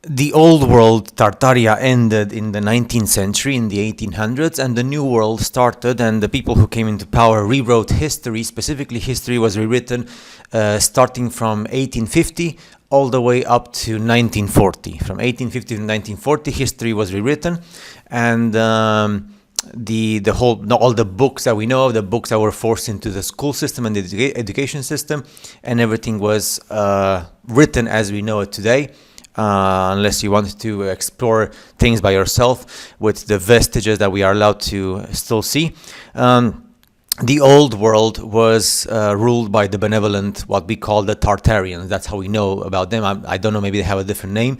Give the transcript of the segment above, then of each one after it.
The old world, Tartaria, ended in the 19th century, in the 1800s, and the new world started, and the people who came into power rewrote history. Specifically, history was rewritten starting from 1850 all the way up to 1940. From 1850 to 1940, history was rewritten, and the whole, all the books that we know of, the books that were forced into the school system and the education system, and everything was written as we know it today. Unless you wanted to explore things by yourself with the vestiges that we are allowed to still see. The old world was ruled by the benevolent, what we call the Tartarians. That's how we know about them. I don't know, maybe they have a different name.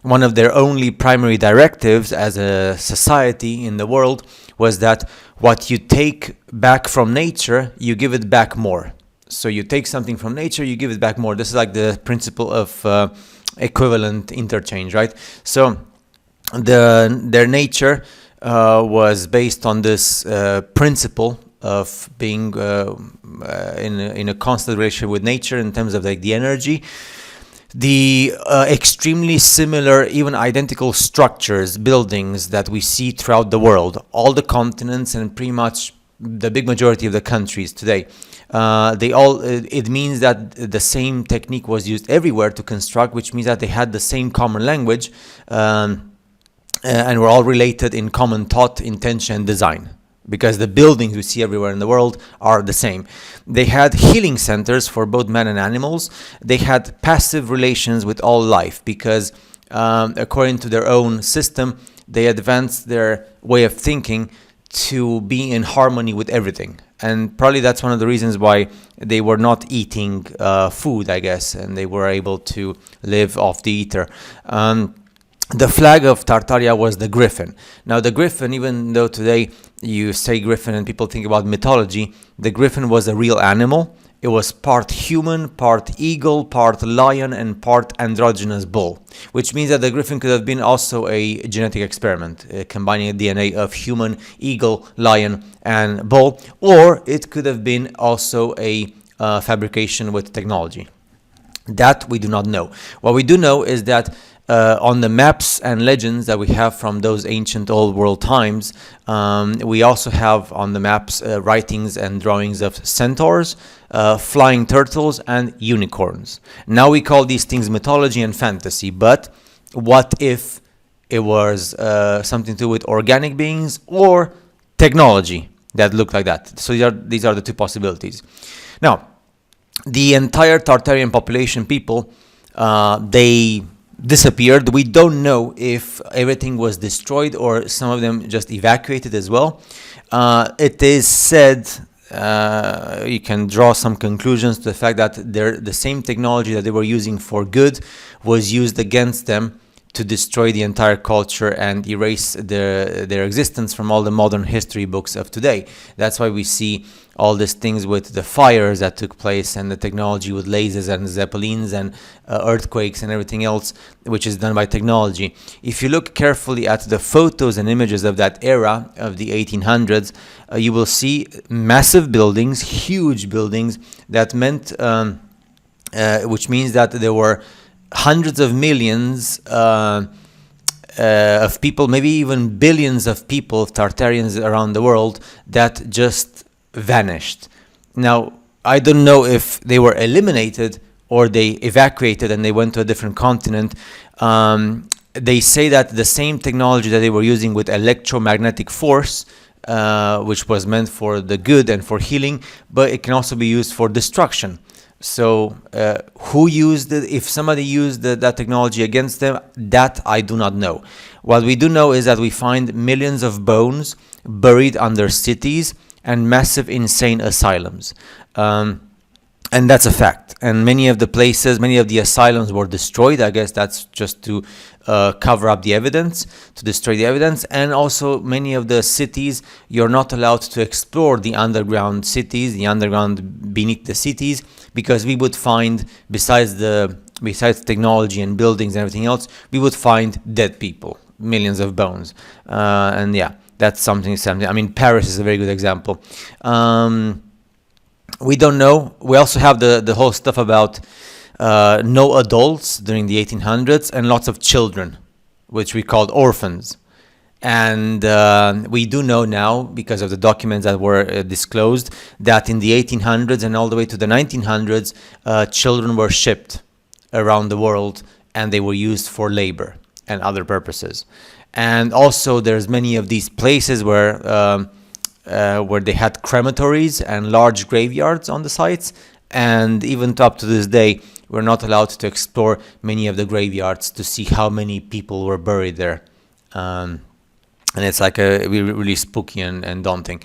One of their only primary directives as a society in the world was that what you take back from nature, you give it back more. So you take something from nature, you give it back more. This is like the principle of equivalent interchange, right? So their nature was based on this principle of being in a constant relationship with nature in terms of like the energy. The extremely similar, even identical structures, buildings that we see throughout the world, all the continents and pretty much the big majority of the countries today. It means that the same technique was used everywhere to construct, which means that they had the same common language and were all related in common thought, intention, and design. Because the buildings we see everywhere in the world are the same. They had healing centers for both men and animals. They had passive relations with all life because according to their own system, they advanced their way of thinking to be in harmony with everything. And probably that's one of the reasons why they were not eating food, I guess, and they were able to live off the ether. The flag of Tartaria was the griffin. Now the griffin, even though today you say griffin and people think about mythology, the griffin was a real animal. It was part human, part eagle, part lion, and part androgynous bull, which means that the griffin could have been also a genetic experiment, combining the DNA of human, eagle, lion, and bull, or it could have been also a fabrication with technology. That we do not know. What we do know is that on the maps and legends that we have from those ancient old world times, we also have on the maps writings and drawings of centaurs, flying turtles, and unicorns. Now we call these things mythology and fantasy, but what if it was something to do with organic beings or technology that looked like that? So these are the two possibilities. Now, the entire Tartarian population, people, they disappeared. We don't know if everything was destroyed or some of them just evacuated as well. It is said, you can draw some conclusions to the fact that the same technology that they were using for good was used against them to destroy the entire culture and erase their existence from all the modern history books of today. That's why we see all these things with the fires that took place and the technology with lasers and zeppelins and earthquakes and everything else, which is done by technology. If you look carefully at the photos and images of that era of the 1800s, you will see massive buildings, huge buildings. That meant, which means that there were hundreds of millions of people, maybe even billions of people, of Tartarians around the world, that just vanished. Now, I don't know if they were eliminated or they evacuated and they went to a different continent. They say that the same technology that they were using with electromagnetic force, which was meant for the good and for healing, but it can also be used for destruction. So who used it? If somebody used that technology against them, that I do not know. What we do know is that we find millions of bones buried under cities and massive insane asylums. And that's a fact. And many of the places, many of the asylums were destroyed. I guess that's just to cover up the evidence, to destroy the evidence. And also many of the cities, you're not allowed to explore the underground cities, the underground beneath the cities, because we would find, besides technology and buildings and everything else, we would find dead people, millions of bones. And yeah, that's something. I mean, Paris is a very good example. We don't know. We also have the whole stuff about no adults during the 1800s, and lots of children, which we called orphans. And we do know now, because of the documents that were disclosed, that in the 1800s and all the way to the 1900s, children were shipped around the world, and they were used for labor and other purposes. And also, there's many of these places where they had crematories and large graveyards on the sites. And even up to this day, we're not allowed to explore many of the graveyards to see how many people were buried there. And it's like really spooky and daunting.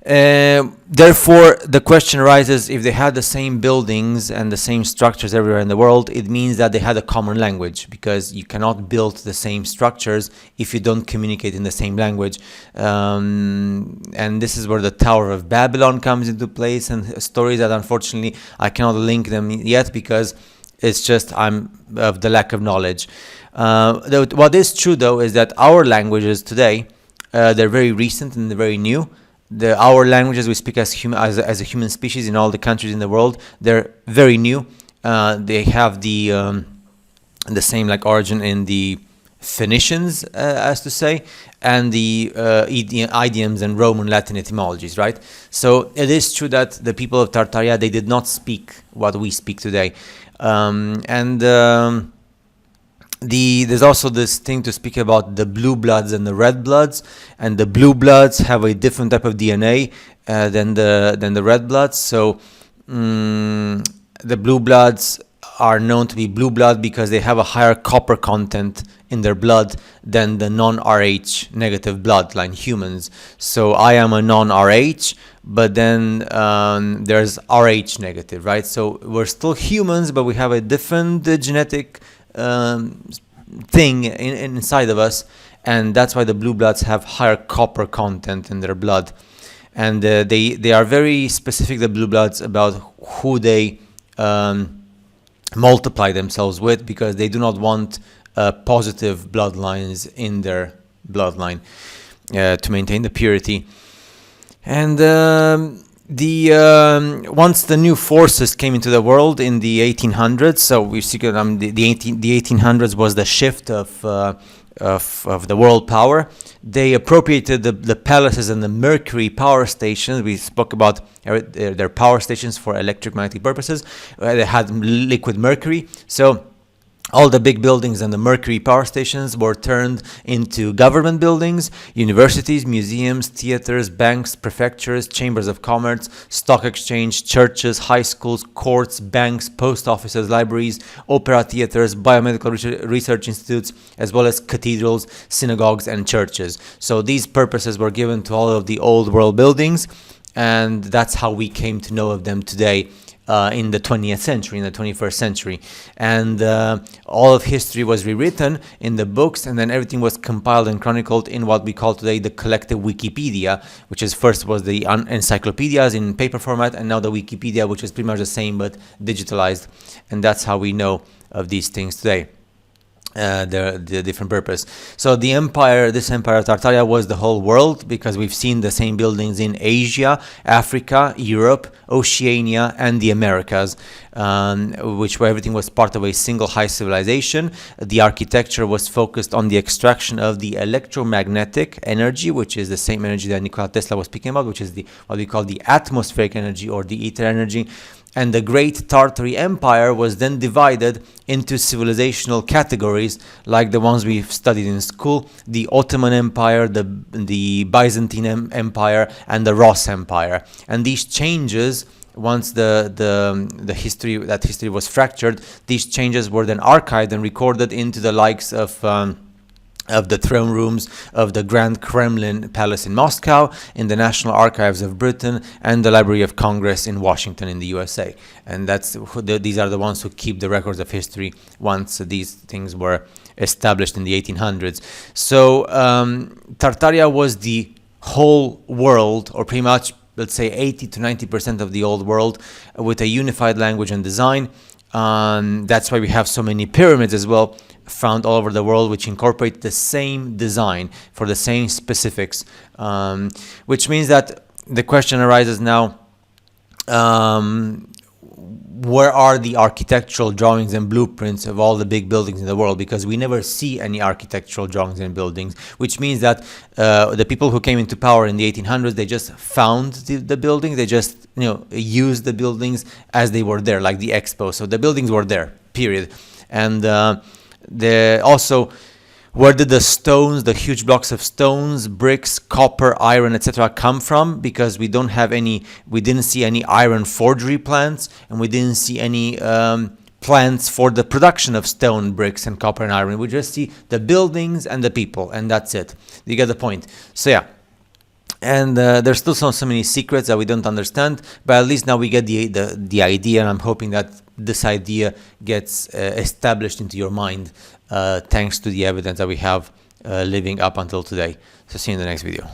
Therefore, the question arises, if they had the same buildings and the same structures everywhere in the world, it means that they had a common language, because you cannot build the same structures if you don't communicate in the same language. And this is where the Tower of Babylon comes into place, and stories that unfortunately I cannot link them yet because it's just I'm of the lack of knowledge. What is true, though, is that our languages today, they're very recent and they're very new. Our languages we speak as a human species in all the countries in the world, they're very new. They have the same like origin in the Phoenicians, as to say, and the idioms and Roman Latin etymologies, right? So it is true that the people of Tartaria, they did not speak what we speak today. There's also this thing to speak about the blue bloods and the red bloods, and the blue bloods have a different type of DNA than the red bloods. So the blue bloods are known to be blue blood because they have a higher copper content in their blood than the non-Rh negative bloodline humans. So I am a non-Rh, but then there's Rh negative, right? So we're still humans, but we have a different genetic thing inside of us, and that's why the blue bloods have higher copper content in their blood. And they are very specific, the blue bloods, about who they multiply themselves with, because they do not want positive bloodlines in their bloodline to maintain the purity. And once the new forces came into the world in the 1800s, so we see the 1800s was the shift of the world power. They appropriated the palaces and the mercury power stations. We spoke about their power stations for electromagnetic purposes. They had liquid mercury, so all the big buildings and the mercury power stations were turned into government buildings, universities, museums, theaters, banks, prefectures, chambers of commerce, stock exchange, churches, high schools, courts, banks, post offices, libraries, opera theaters, biomedical research institutes, as well as cathedrals, synagogues, and churches. So these purposes were given to all of the old world buildings, and that's how we came to know of them today. In the 20th century, in the 21st century. And all of history was rewritten in the books, and then everything was compiled and chronicled in what we call today the collective Wikipedia, which is first was the encyclopedias in paper format, and now the Wikipedia, which is pretty much the same but digitalized. And that's how we know of these things today. The different purpose. So this empire of Tartaria was the whole world, because we've seen the same buildings in Asia, Africa, Europe, Oceania, and the Americas, where everything was part of a single high civilization. The architecture was focused on the extraction of the electromagnetic energy, which is the same energy that Nikola Tesla was speaking about, which is what we call the atmospheric energy or the ether energy. And the great Tartary Empire was then divided into civilizational categories like the ones we've studied in school: the Ottoman Empire, the Byzantine Empire, and the Ross Empire. And these changes, once the history was fractured, these changes were then archived and recorded into the likes of the throne rooms of the Grand Kremlin Palace in Moscow, in the National Archives of Britain, and the Library of Congress in Washington in the USA. And these are the ones who keep the records of history once these things were established in the 1800s. So Tartaria was the whole world, or pretty much, let's say 80 to 90% of the old world, with a unified language and design. That's why we have so many pyramids as well, found all over the world, which incorporate the same design for the same specifics, which means that the question arises now, where are the architectural drawings and blueprints of all the big buildings in the world, because we never see any architectural drawings and buildings, which means that the people who came into power in the 1800s, they just found the building, they just used the buildings as they were there, like the expo. So the buildings were there, period. And also, where did the stones, the huge blocks of stones, bricks, copper, iron, etc. come from? Because we didn't see any iron forgery plants, and we didn't see any plants for the production of stone, bricks, and copper and iron. We just see the buildings and the people, and that's it. You get the point. So yeah. And there's still so many secrets that we don't understand, but at least now we get the idea, and I'm hoping that this idea gets established into your mind thanks to the evidence that we have living up until today. So see you in the next video.